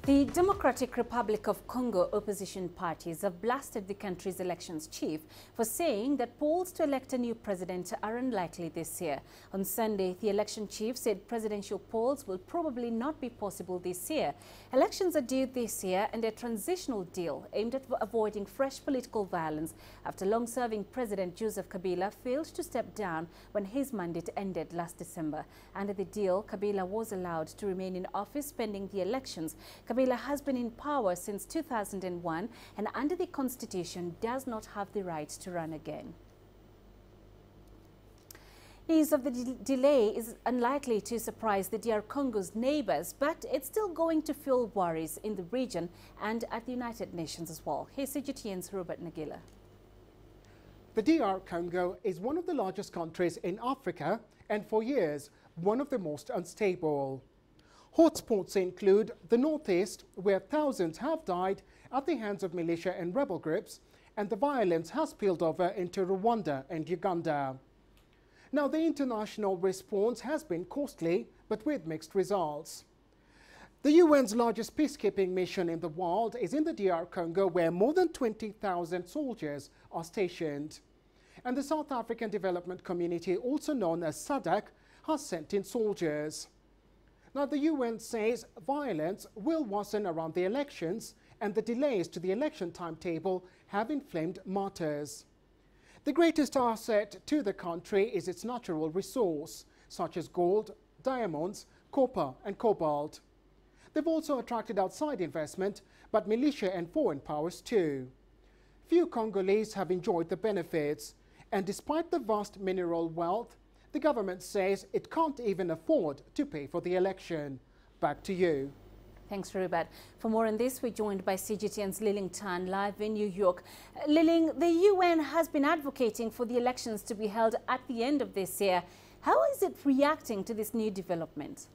The Democratic Republic of Congo opposition parties have blasted the country's elections chief for saying that polls to elect a new president are unlikely this year. On Sunday, the election chief said presidential polls will probably not be possible this year. Elections are due this year and a transitional deal aimed at avoiding fresh political violence after long-serving President Joseph Kabila failed to step down when his mandate ended last December. Under the deal, Kabila was allowed to remain in office pending the elections. Kabila has been in power since 2001 and under the constitution does not have the right to run again. News of the delay is unlikely to surprise the DR Congo's neighbours, but it's still going to fuel worries in the region and at the United Nations as well. Here's CGTN's Nagila. The DR Congo is one of the largest countries in Africa and for years one of the most unstable. Hotspots include the northeast, where thousands have died at the hands of militia and rebel groups, and the violence has spilled over into Rwanda and Uganda. Now, the international response has been costly, but with mixed results. The UN's largest peacekeeping mission in the world is in the DR Congo, where more than 20,000 soldiers are stationed. And the South African Development Community, also known as SADC, has sent in soldiers. Now, the UN says violence will worsen around the elections and the delays to the election timetable have inflamed matters. The greatest asset to the country is its natural resource, such as gold, diamonds, copper and cobalt. They've also attracted outside investment, but militia and foreign powers too. Few Congolese have enjoyed the benefits, and despite the vast mineral wealth, the government says it can't even afford to pay for the election. Back to you. Thanks, Rubat. For more on this, we're joined by CGTN's Liling Tan live in New York. Liling, the UN has been advocating for the elections to be held at the end of this year. How is it reacting to this new development?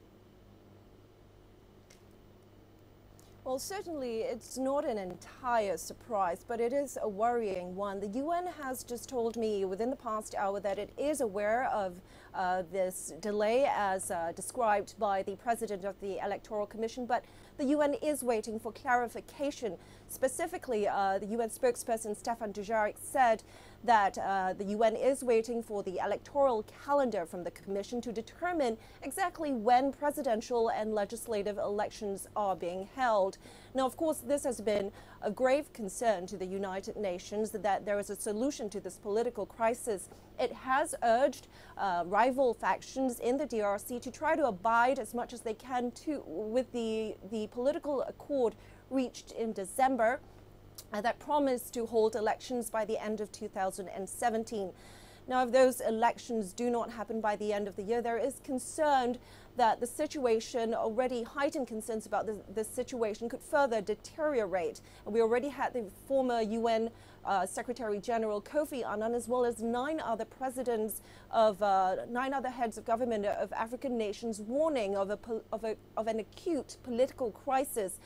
Well, certainly it's not an entire surprise, but it is a worrying one. The UN has just told me within the past hour that it is aware of this delay as described by the president of the Electoral Commission, but the UN is waiting for clarification. Specifically, the UN spokesperson Stefan Dujarric said that the UN is waiting for the electoral calendar from the Commission to determine exactly when presidential and legislative elections are being held. Now, of course, this has been a grave concern to the United Nations that there is a solution to this political crisis. It has urged rival factions in the DRC to try to abide as much as they can with the political accord reached in December that promised to hold elections by the end of 2017. Now, if those elections do not happen by the end of the year, there is concern that the situation, already heightened concerns about this situation, could further deteriorate. And we already had the former UN Secretary General Kofi Annan, as well as 9 other presidents of 9 other heads of government of African nations, warning of an acute political crisis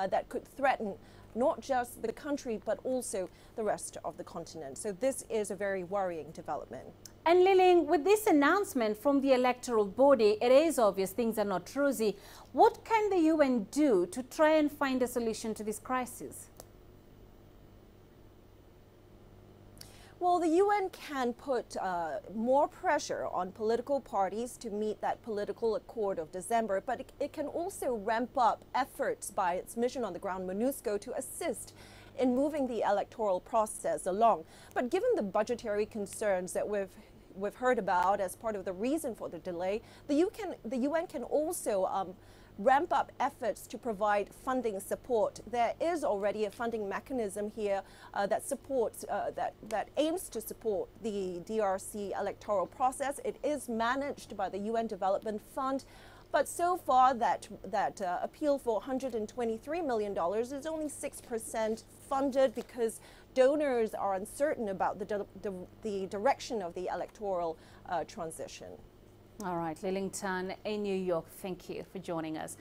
that could threaten not just the country, but also the rest of the continent. So this is a very worrying development. And Liling, with this announcement from the electoral body, it is obvious things are not rosy. What can the UN do to try and find a solution to this crisis? Well, the UN can put more pressure on political parties to meet that political accord of December, but it can also ramp up efforts by its mission on the ground, MONUSCO, to assist in moving the electoral process along. But given the budgetary concerns that we've heard about as part of the reason for the delay, the UN can also ramp up efforts to provide funding support. There is already a funding mechanism here that supports that aims to support the DRC electoral process. It is managed by the UN Development Fund, but so far that appeal for $123 million is only 6% funded because donors are uncertain about the direction of the electoral transition. All right, Liling Tan in New York, thank you for joining us.